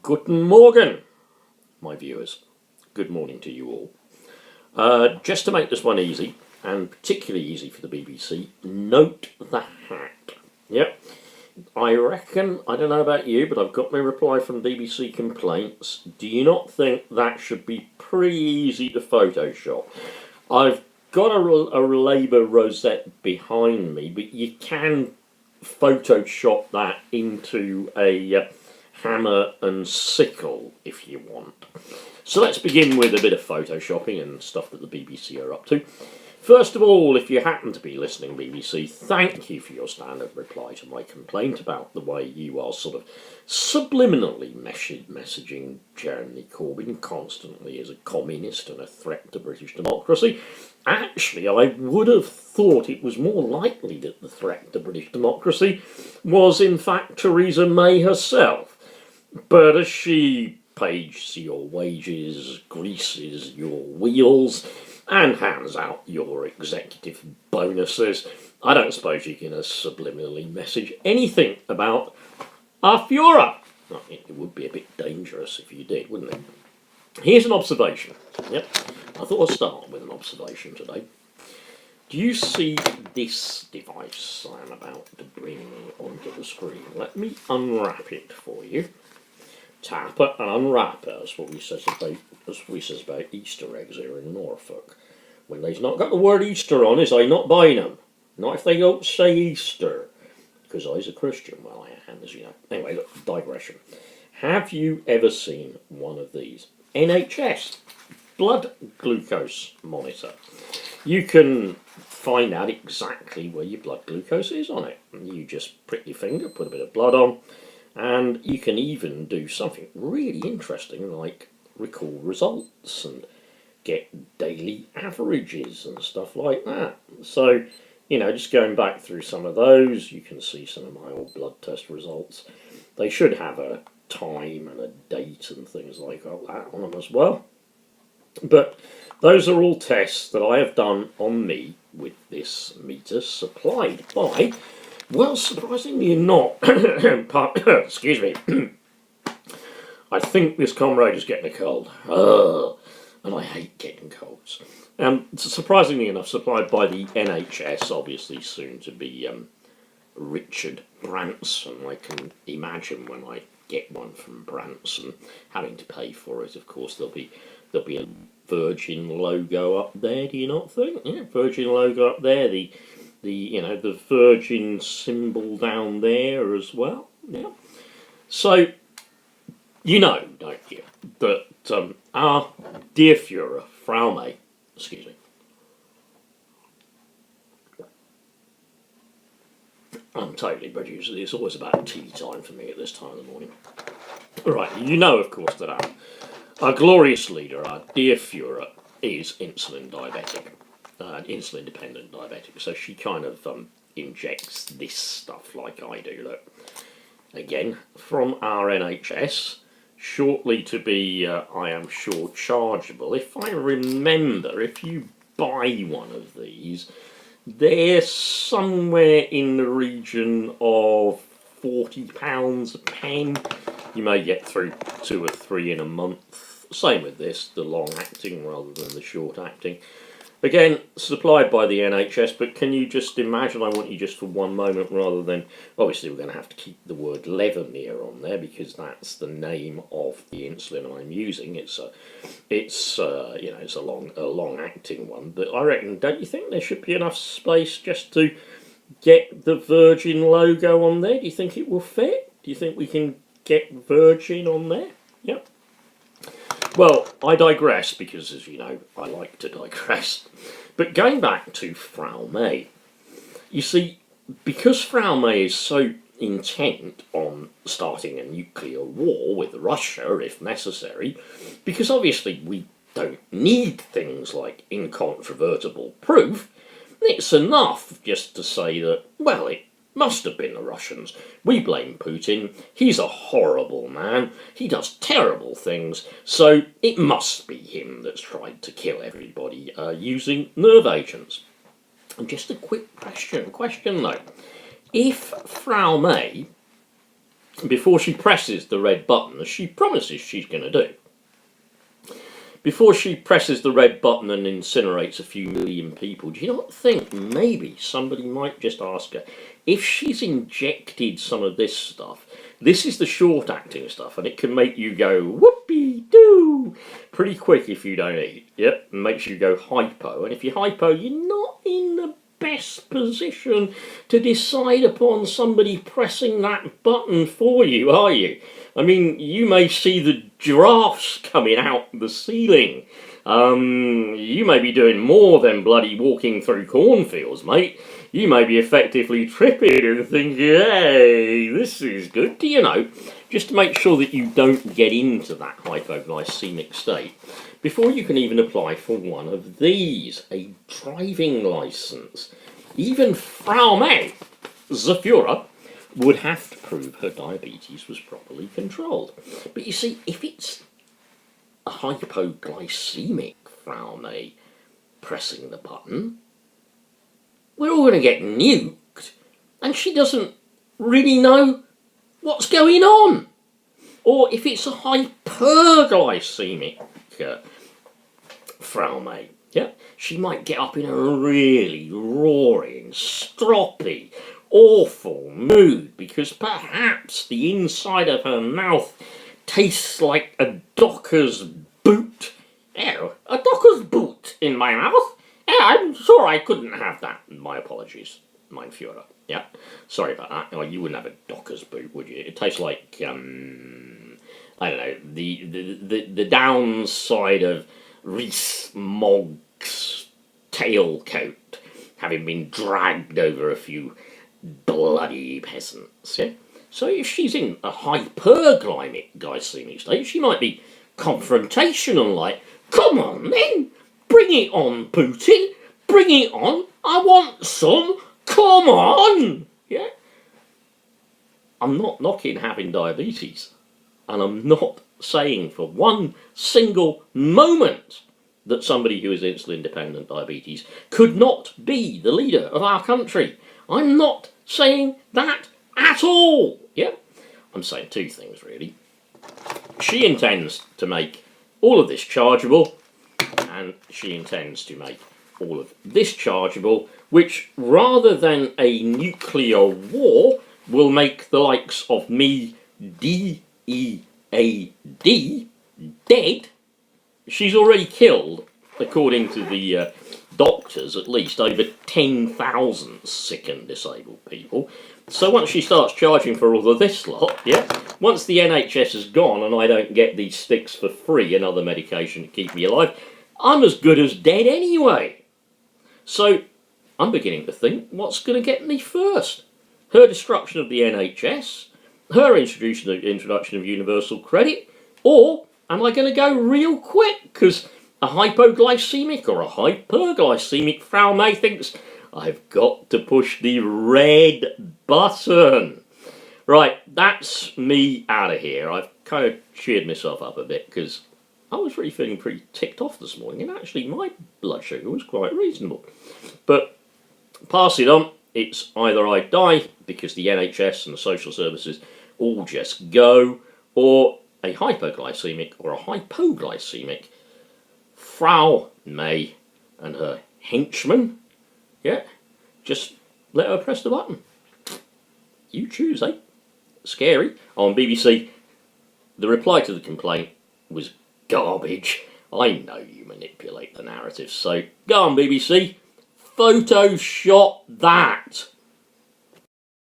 Guten Morgen, my viewers. Good morning to you all. Just to make this one easy, and particularly easy for the BBC, note the hat. Yep, I reckon, I don't know about you, but I've got my reply from BBC Complaints. Do you not think that should be pretty easy to Photoshop? I've got a Labour rosette behind me, but you can Photoshop that into a hammer and sickle if you want. So let's begin with a bit of photoshopping and stuff that the BBC are up to. First of all, if you happen to be listening, BBC, thank you for your standard reply to my complaint about the way you are sort of subliminally messaging Jeremy Corbyn constantly as a communist and a threat to British democracy. Actually, I would have thought it was more likely that the threat to British democracy was in fact Theresa May herself. But as she pays your wages, greases your wheels, and hands out your executive bonuses, I don't suppose you can subliminally message anything about our Führer. I think it would be a bit dangerous if you did, wouldn't it? Here's an observation. Yep, I thought I'd start with an observation today. Do you see this device I'm about to bring onto the screen? Let me unwrap it for you. Tap it and unwrap it. That's what we says about Easter eggs here in Norfolk. When they've not got the word Easter on, is I not buying them. Not if they don't say Easter. Because I's a Christian. Well, I am, as you know. Anyway, look, digression. Have you ever seen one of these? NHS blood glucose monitor. You can find out exactly where your blood glucose is on it. You just prick your finger, put a bit of blood on, and you can even do something really interesting like recall results and get daily averages and stuff like that. So, you know, just going back through some of those, you can see some of my old blood test results. They should have a time and a date and things like that on them as well. But those are all tests that I have done on me with this meter supplied by, well, surprisingly not, excuse me, I think this comrade is getting a cold. And I hate getting colds. Surprisingly enough, supplied by the NHS, obviously soon to be Richard Branson. I can imagine when I get one from Branson having to pay for it. Of course, there'll be a Virgin logo up there. Do you not think? Yeah, Virgin logo up there. The Virgin symbol down there as well. Yeah. So you know, don't you, that our dear Führer, Frau May, excuse me. I'm totally British. It's always about tea time for me at this time of the morning. Right, you know, of course, that our glorious leader, our dear Führer, is insulin diabetic, insulin dependent diabetic. So she kind of injects this stuff like I do. Look, again, from our NHS, shortly to be, I am sure, chargeable. If I remember, if you buy one of these, they're somewhere in the region of £40 a pen. You may get through 2 or 3 in a month. Same with this, the long-acting rather than the short-acting. Again, supplied by the NHS, but can you just imagine, I want you just for one moment rather than, obviously we're going to have to keep the word Levemir on there because that's the name of the insulin I'm using. It's a long-acting one, but I reckon, don't you think there should be enough space just to get the Virgin logo on there? Do you think it will fit? Do you think we can get Virgin on there? Yep. Well, I digress because, as you know, I like to digress. But going back to Frau May, you see, because Frau May is so intent on starting a nuclear war with Russia, if necessary, because obviously we don't need things like incontrovertible proof, it's enough just to say that, well, it must have been the Russians. We blame Putin. He's a horrible man. He does terrible things. So it must be him that's tried to kill everybody using nerve agents. And just a quick question though. If Frau May before she presses the red button, as she promises she's going to do, before she presses the red button and incinerates a few million people, do you not think maybe somebody might just ask her if she's injected some of this stuff? This is the short-acting stuff, and it can make you go whoopee-doo pretty quick if you don't eat. Yep, and makes you go hypo. And if you're hypo, you're not in the best position to decide upon somebody pressing that button for you, are you? I mean, you may see the giraffes coming out the ceiling. You may be doing more than bloody walking through cornfields, mate. You may be effectively tripping and thinking, hey, this is good. Do you know, just to make sure that you don't get into that hypoglycemic state, before you can even apply for one of these, a driving licence, even Frau May, the Führer, would have to prove her diabetes was properly controlled. But you see, if it's a hypoglycemic Frau May pressing the button, we're all going to get nuked, and she doesn't really know what's going on. Or if it's a hyperglycemic Frau May, yeah, she might get up in a really roaring, stroppy, awful mood because perhaps the inside of her mouth tastes like a docker's boot. Oh, a docker's boot in my mouth? Oh, I'm sure I couldn't have that. My apologies, mein Führer. Yeah, sorry about that. Oh, you wouldn't have a docker's boot, would you? It tastes like, I don't know, the downside of Rees-Mogg's tailcoat having been dragged over a few bloody peasants, yeah? So if she's in a hyperglycemic state, she might be confrontational, like, come on then, bring it on, Putin, bring it on, I want some, come on, yeah? I'm not knocking having diabetes, and I'm not saying for one single moment that somebody who is insulin-dependent diabetes could not be the leader of our country. I'm not saying that at all. Yeah, I'm saying two things really. She intends to make all of this chargeable, and she intends to make all of this chargeable, which rather than a nuclear war will make the likes of me D-E-A-D dead. She's already killed, according to the doctors, at least over 10,000 sick and disabled people. So once she starts charging for all of this lot, yeah, once the NHS is gone and I don't get these sticks for free and other medication to keep me alive, I'm as good as dead anyway. So I'm beginning to think, what's going to get me first? Her destruction of the NHS, her introduction of universal credit, or am I going to go real quick because a hypoglycemic or a hyperglycemic Frau May thinks I've got to push the red button. Right, that's me out of here. I've kind of cheered myself up a bit because I was really feeling pretty ticked off this morning, and actually my blood sugar was quite reasonable. But pass it on. It's either I die because the NHS and the social services all just go, or a hypoglycemic or a hypoglycemic Frau May and her henchmen, yeah, just let her press the button. You choose, eh? Scary. On BBC, the reply to the complaint was garbage. I know you manipulate the narrative, so go on BBC, Photoshop that.